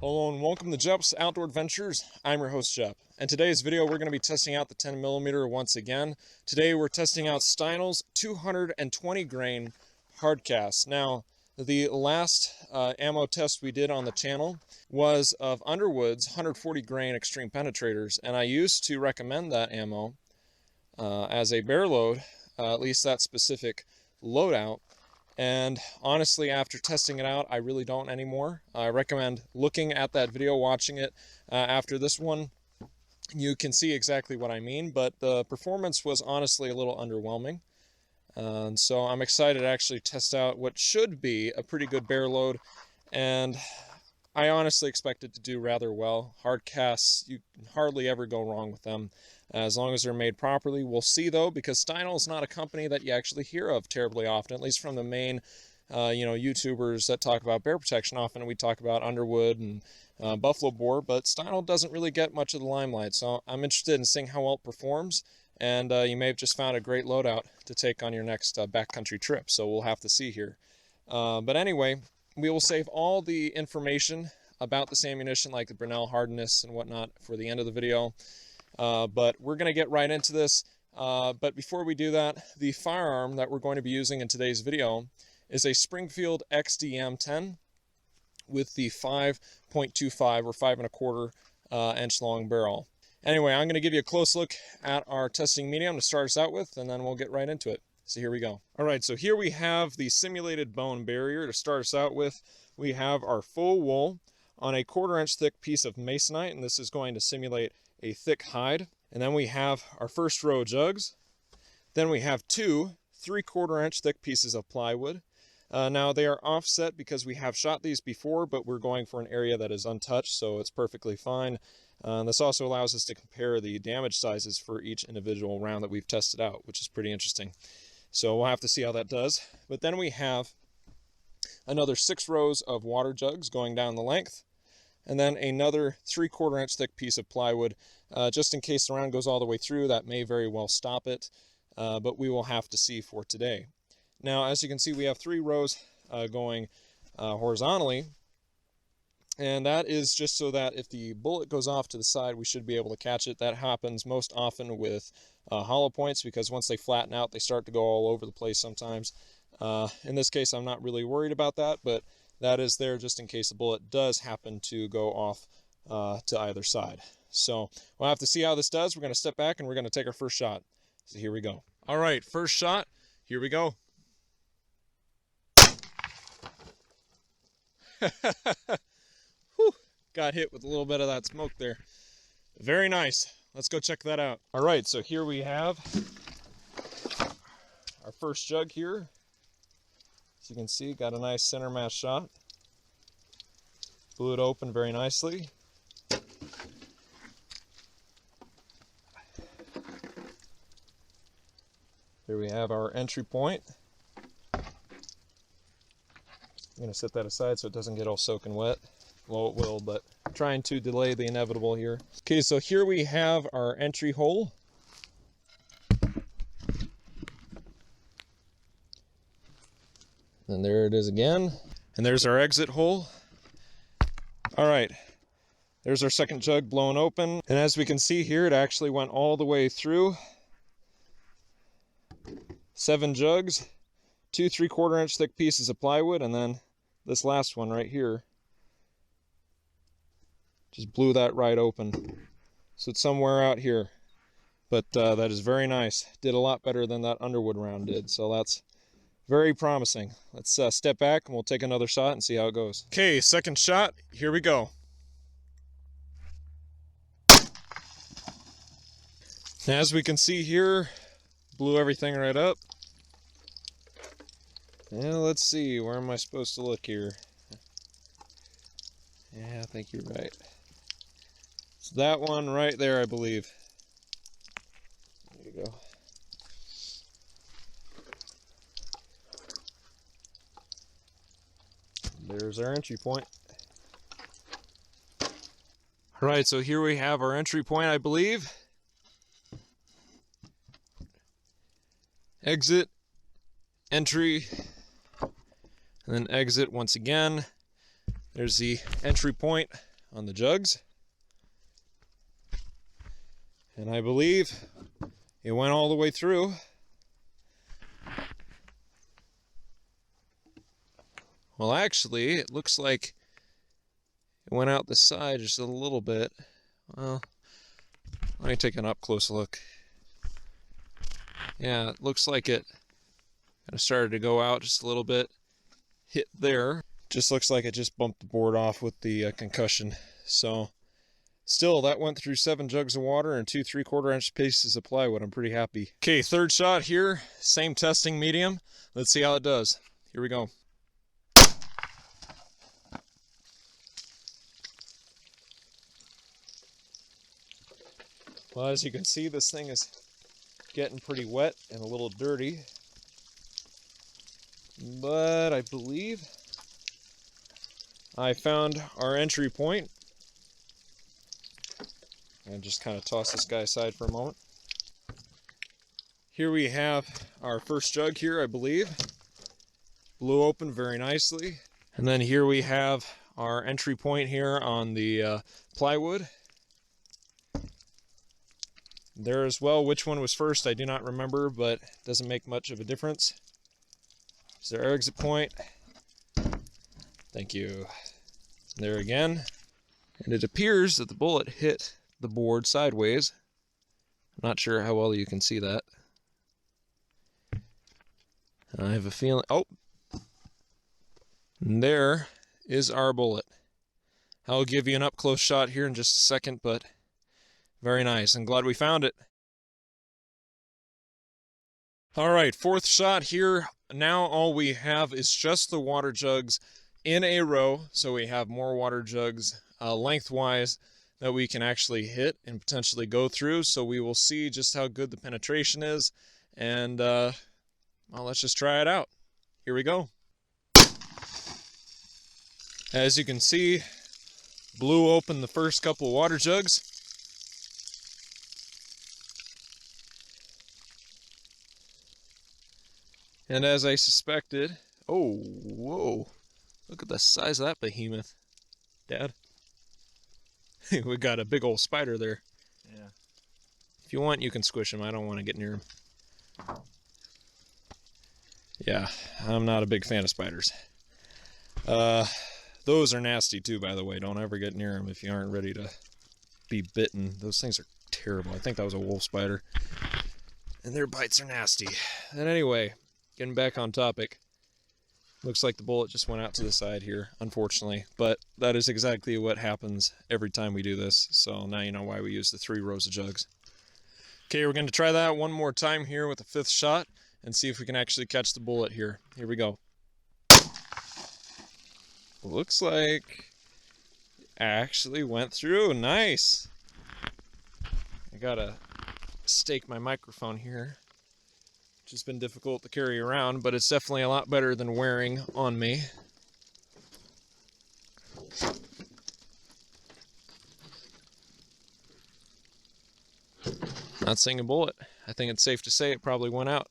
Hello and welcome to Jep's Outdoor Adventures. I'm your host Jep, and today's video we're going to be testing out the 10mm once again. Today we're testing out Steinel's 220 grain Hardcast. Now the last ammo test we did on the channel was of Underwood's 140 grain extreme penetrators, and I used to recommend that ammo as a bear load, at least that specific loadout. And honestly, after testing it out, I really don't anymore. I recommend looking at that video, watching it after this one. You can see exactly what I mean, but the performance was honestly a little underwhelming. And so I'm excited to actually test out what should be a pretty good bear load. And I honestly expect it to do rather well. Hardcasts, you can hardly ever go wrong with them as long as they're made properly. We'll see though, because Steinel is not a company that you actually hear of terribly often, at least from the main YouTubers that talk about bear protection. Often we talk about Underwood and buffalo boar, but Steinel doesn't really get much of the limelight. So I'm interested in seeing how well it performs, and you may have just found a great loadout to take on your next backcountry trip. So we'll have to see here. But anyway, we will save all the information about this ammunition, like the Brunel hardness and whatnot, for the end of the video. But we're going to get right into this. But before we do that, the firearm that we're going to be using in today's video is a Springfield XDM-10 with the 5.25 or 5.25 inch long barrel. Anyway, I'm going to give you a close look at our testing medium to start us out with, and then we'll get right into it. So here we go. All right, so here we have the simulated bone barrier to start us out with. We have our full wool on a 1/4 inch thick piece of masonite, and this is going to simulate a thick hide. And then we have our first row of jugs. Then we have 2 3/4 inch thick pieces of plywood. Now they are offset because we have shot these before, but we're going for an area that is untouched, so it's perfectly fine. This also allows us to compare the damage sizes for each individual round that we've tested out, which is pretty interesting. So we'll have to see how that does. But then we have another 6 rows of water jugs going down the length, and then another 3/4 inch thick piece of plywood, just in case the round goes all the way through. That may very well stop it, but we will have to see for today. Now, as you can see, we have 3 rows going horizontally, and that is just so that if the bullet goes off to the side, we should be able to catch it. That happens most often with hollow points, because once they flatten out, they start to go all over the place sometimes. In this case, I'm not really worried about that, but that is there just in case the bullet does happen to go off to either side. So we'll have to see how this does. We're going to step back and we're going to take our first shot. So here we go. All right, first shot. Here we go. Whew, got hit with a little bit of that smoke there. Very nice. Let's go check that out. All right, so here we have our first jug here. As you can see, got a nice center mass shot. Blew it open very nicely. Here we have our entry point. I'm going to set that aside so it doesn't get all soaking wet. Well, it will, but I'm trying to delay the inevitable here. Okay, so here we have our entry hole. And there it is again. And there's our exit hole. All right, there's our second jug blown open. And as we can see here, it actually went all the way through. 7 jugs, 2 3/4 inch thick pieces of plywood, and then this last one right here just blew that right open. So it's somewhere out here, but that is very nice. Did a lot better than that Underwood round did, so that's very promising. Let's step back and we'll take another shot and see how it goes. Okay, second shot. Here we go. As we can see here, blew everything right up. Yeah, let's see, where am I supposed to look here? Yeah, I think you're right. It's that one right there, I believe. There you go. There's our entry point. All right, so here we have our entry point, I believe. Exit, entry, and then exit once again. There's the entry point on the jugs. And I believe it went all the way through. Well, actually, it looks like it went out the side just a little bit. Well, let me take an up-close look. Yeah, it looks like it kind of started to go out just a little bit. Hit there. Just looks like it just bumped the board off with the concussion. So, still, that went through 7 jugs of water and 2 3/4-inch pieces of plywood. I'm pretty happy. Okay, third shot here. Same testing medium. Let's see how it does. Here we go. Well, as you can see, this thing is getting pretty wet and a little dirty. But I believe I found our entry point. And just kind of toss this guy aside for a moment. Here we have our first jug here, I believe. Blew open very nicely. And then here we have our entry point here on the plywood. There as well, which one was first, I do not remember, but it doesn't make much of a difference. Is there our exit point? Thank you. There again. And it appears that the bullet hit the board sideways. I'm not sure how well you can see that. I have a feeling... Oh! And there is our bullet. I'll give you an up-close shot here in just a second, but very nice. I'm glad we found it. Alright, fourth shot here. Now all we have is just the water jugs in a row, so we have more water jugs lengthwise that we can actually hit and potentially go through. So we will see just how good the penetration is, and well, let's just try it out. Here we go. As you can see, blew open the first couple of water jugs. And as I suspected, oh, whoa, look at the size of that behemoth, Dad. We got a big old spider there. Yeah. If you want, you can squish him. I don't want to get near him. Yeah, I'm not a big fan of spiders. Those are nasty too, by the way. Don't ever get near them if you aren't ready to be bitten. Those things are terrible. I think that was a wolf spider. And their bites are nasty. And anyway, getting back on topic. Looks like the bullet just went out to the side here, unfortunately. But that is exactly what happens every time we do this. So now you know why we use the 3 rows of jugs. Okay, we're going to try that one more time here with the 5th shot and see if we can actually catch the bullet here. Here we go. Looks like it actually went through. Nice. I gotta stake my microphone here, which has been difficult to carry around, but it's definitely a lot better than wearing on me. Not seeing a bullet. I think it's safe to say it probably went out.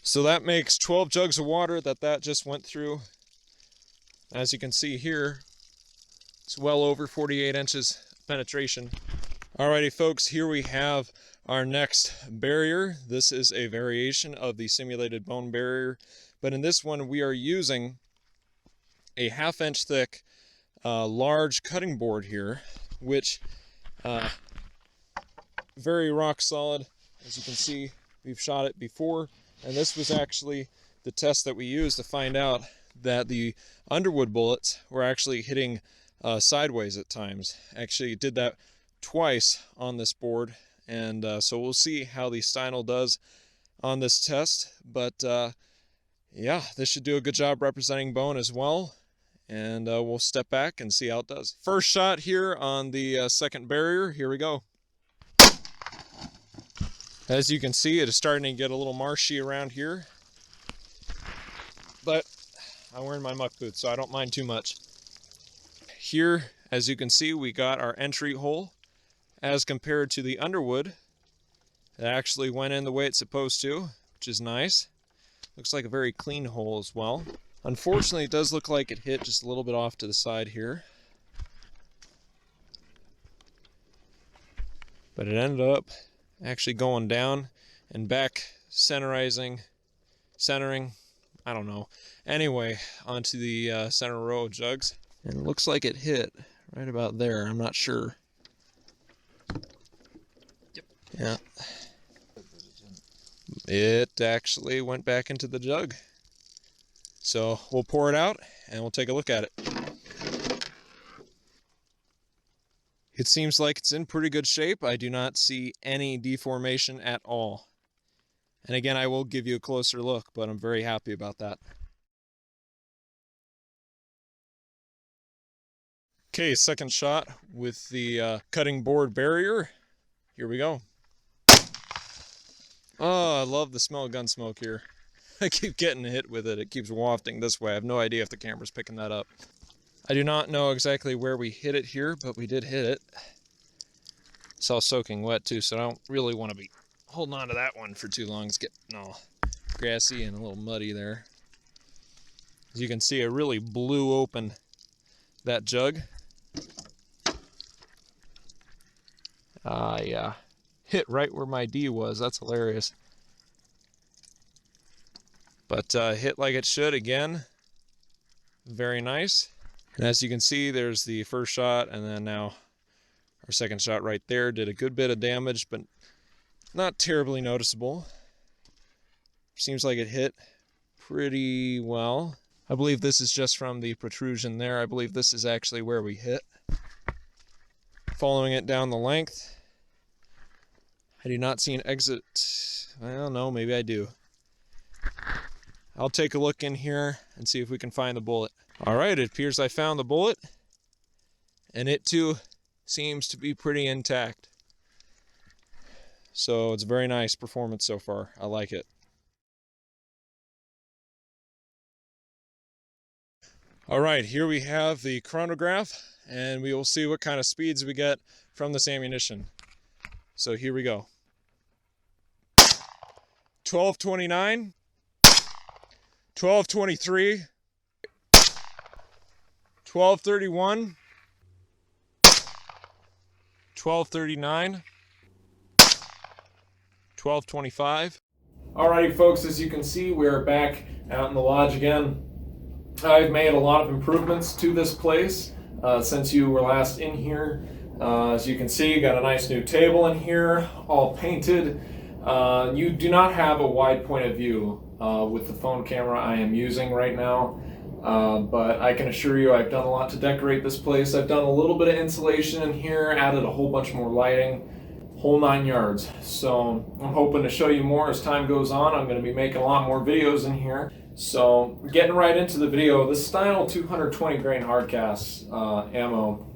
So that makes 12 jugs of water that just went through. As you can see here, it's well over 48 inches penetration. Alrighty folks, here we have our next barrier. This is a variation of the simulated bone barrier, but in this one we are using a 1/2 inch thick large cutting board here, which very rock solid. As you can see, we've shot it before, and this was actually the test that we used to find out that the underwood bullets were actually hitting sideways at times. Actually did that twice on this board, and so we'll see how the Steinel does on this test. But yeah, this should do a good job representing bone as well, and we'll step back and see how it does. First shot here on the second barrier. Here we go. As you can see, it is starting to get a little marshy around here, but I'm wearing my muck boots, so I don't mind too much. Here, as you can see, we got our entry hole. As compared to the underwood, it actually went in the way it's supposed to, which is nice. Looks like a very clean hole as well. Unfortunately, it does look like it hit just a little bit off to the side here. but it ended up actually going down and back centering, I don't know. Anyway, onto the center row of jugs. And it looks like it hit right about there. I'm not sure. Yep. Yeah. It actually went back into the jug. So we'll pour it out and we'll take a look at it. It seems like it's in pretty good shape. I do not see any deformation at all. And again, I will give you a closer look, but I'm very happy about that. Okay, second shot with the cutting board barrier. Here we go. Oh, I love the smell of gun smoke here. I keep getting hit with it. It keeps wafting this way. I have no idea if the camera's picking that up. I do not know exactly where we hit it here, but we did hit it. It's all soaking wet too, so I don't really want to be holding on to that one for too long. It's getting all grassy and a little muddy there. As you can see, I really blew open that jug. Yeah. Hit right where my D was. That's hilarious. But hit like it should again. Very nice. And as you can see, there's the first shot, and then now our second shot right there did a good bit of damage, but not terribly noticeable. Seems like it hit pretty well. I believe this is just from the protrusion there. I believe this is actually where we hit. Following it down the length, I do not see an exit. Well, no, maybe I do. I'll take a look in here and see if we can find the bullet. All right, it appears I found the bullet, and it too seems to be pretty intact. So it's a very nice performance so far. I like it. All right, here we have the chronograph, and we will see what kind of speeds we get from this ammunition. So here we go. 12:29, 12:23, 12:31, 12:39, 12:25. Alrighty folks, as you can see, we are back out in the lodge again. I've made a lot of improvements to this place since you were last in here. As you can see, got a nice new table in here, all painted. You do not have a wide point of view with the phone camera I am using right now, but I can assure you I've done a lot to decorate this place. I've done a little bit of insulation in here, added a whole bunch more lighting, whole 9 yards. So I'm hoping to show you more as time goes on. I'm going to be making a lot more videos in here. So getting right into the video, the Steinel 220 grain hardcast ammo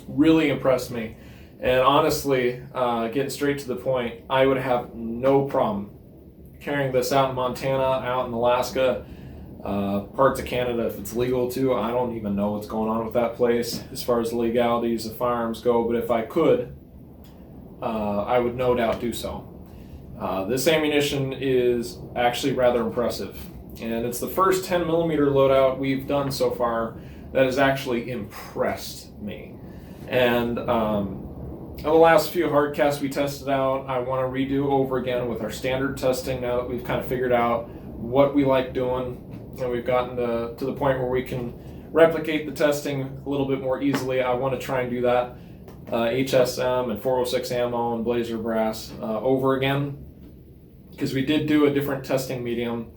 really impressed me. And honestly, getting straight to the point, I would have no problem carrying this out in Montana, out in Alaska, parts of Canada if it's legal too. I don't even know what's going on with that place as far as the legalities of firearms go, but if I could, I would no doubt do so. This ammunition is actually rather impressive, and it's the first 10 millimeter loadout we've done so far that has actually impressed me. And the last few hardcasts we tested out, I want to redo over again with our standard testing now that we've kind of figured out what we like doing, and we've gotten to the point where we can replicate the testing a little bit more easily. I want to try and do that HSM and 406 ammo and Blazer brass over again, because we did do a different testing medium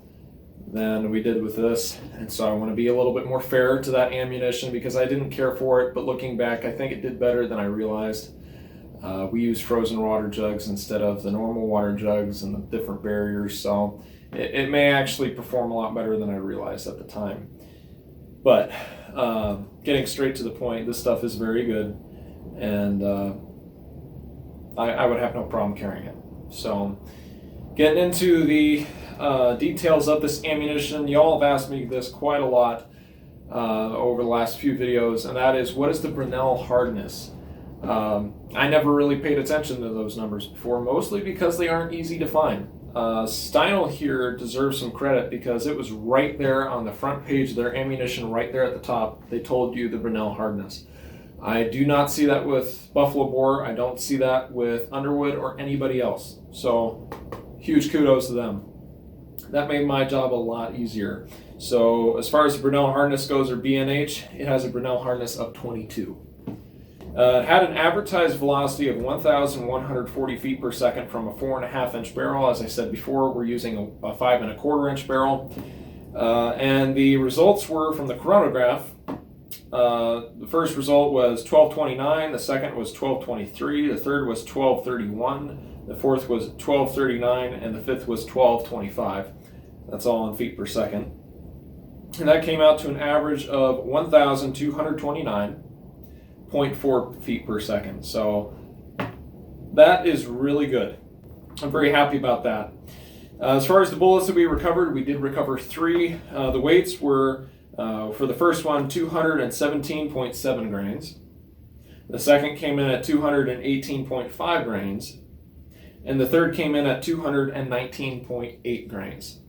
than we did with this, and so I want to be a little bit more fair to that ammunition because I didn't care for it, but looking back I think it did better than I realized. We used frozen water jugs instead of the normal water jugs and the different barriers, so it may actually perform a lot better than I realized at the time. But getting straight to the point, this stuff is very good, and I would have no problem carrying it. So getting into the details of this ammunition, y'all have asked me this quite a lot over the last few videos, and that is, what is the Brunel hardness? I never really paid attention to those numbers before, mostly because they aren't easy to find. Steinel here deserves some credit because it was right there on the front page of their ammunition, right there at the top. They told you the Brunel hardness. I do not see that with Buffalo Bore. I don't see that with Underwood or anybody else. So huge kudos to them. That made my job a lot easier. So as far as the Brunel hardness goes, or BNH, it has a Brunel hardness of 22. It had an advertised velocity of 1,140 feet per second from a 4.5 inch barrel. As I said before, we're using a 5 1/4 inch barrel. And the results were from the chronograph. The first result was 12:29, the second was 12:23, the third was 12:31, the fourth was 12:39, and the fifth was 12:25. That's all in feet per second. And that came out to an average of 1,229.4 feet per second. So that is really good. I'm very happy about that. As far as the bullets that we recovered, we did recover 3. The weights were, for the first one, 217.7 grains. The second came in at 218.5 grains. And the third came in at 219.8 grains.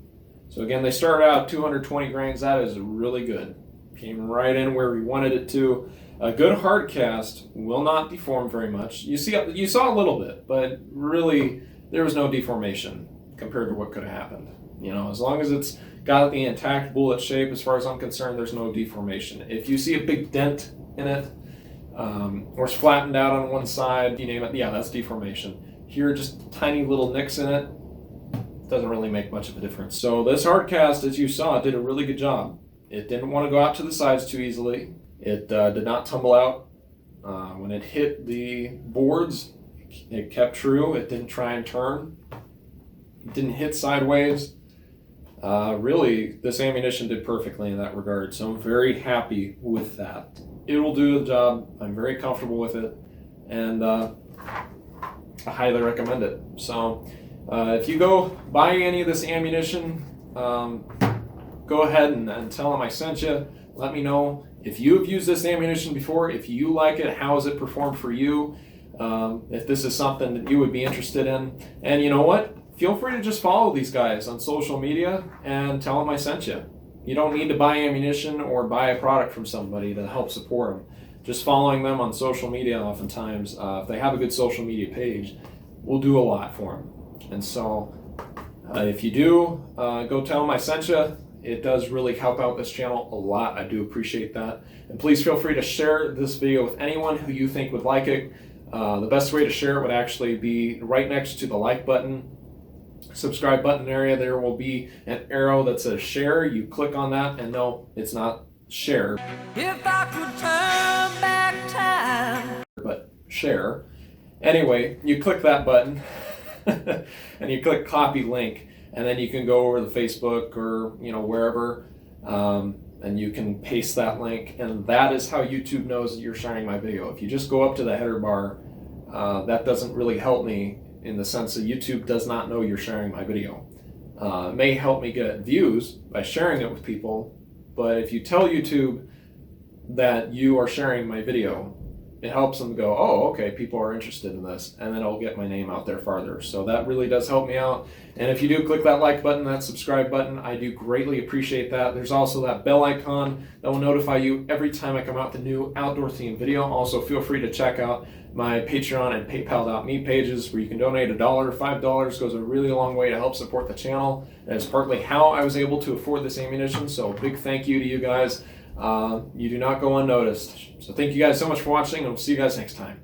So again, they started out at 220 grains. That is really good. Came right in where we wanted it to. A good hard cast will not deform very much. You saw a little bit, but really there was no deformation compared to what could have happened. You know, as long as it's got the intact bullet shape, as far as I'm concerned, there's no deformation. If you see a big dent in it, or it's flattened out on one side, you name it, yeah, that's deformation. Here, just tiny little nicks in it, doesn't really make much of a difference. So this hard cast, as you saw, did a really good job. It didn't want to go out to the sides too easily. It did not tumble out. When it hit the boards, it kept true. It didn't try and turn. It didn't hit sideways. Really, this ammunition did perfectly in that regard, so I'm very happy with that. It will do the job. I'm very comfortable with it, and I highly recommend it. So if you go buy any of this ammunition, go ahead and tell them I sent you. Let me know if you've used this ammunition before, if you like it, how has it performed for you, if this is something that you would be interested in. And you know what? Feel free to just follow these guys on social media and tell them I sent you. You don't need to buy ammunition or buy a product from somebody to help support them. Just following them on social media oftentimes, if they have a good social media page, will do a lot for them. And so if you do, go tell them I sent you. It does really help out this channel a lot. I do appreciate that. And please feel free to share this video with anyone who you think would like it. The best way to share it would actually be right next to the like button, subscribe button area. There will be an arrow that says share. You click on that, and no, it's not share. If I could turn back time. But share. Anyway, you click that button and you click copy link, and then you can go over to Facebook or wherever, and you can paste that link, and that is how YouTube knows that you're sharing my video. If you just go up to the header bar, that doesn't really help me in the sense that YouTube does not know you're sharing my video. It may help me get views by sharing it with people, but if you tell YouTube that you are sharing my video, it helps them go, oh, okay, people are interested in this, and then I'll get my name out there farther. So that really does help me out. And if you do click that like button, that subscribe button, I do greatly appreciate that. There's also that bell icon that will notify you every time I come out with a new outdoor themed video. Also, feel free to check out my Patreon and PayPal.me pages where you can donate $1, $5 goes a really long way to help support the channel. And it's partly how I was able to afford this ammunition. So big thank you to you guys. You do not go unnoticed. So thank you guys so much for watching, and we'll see you guys next time.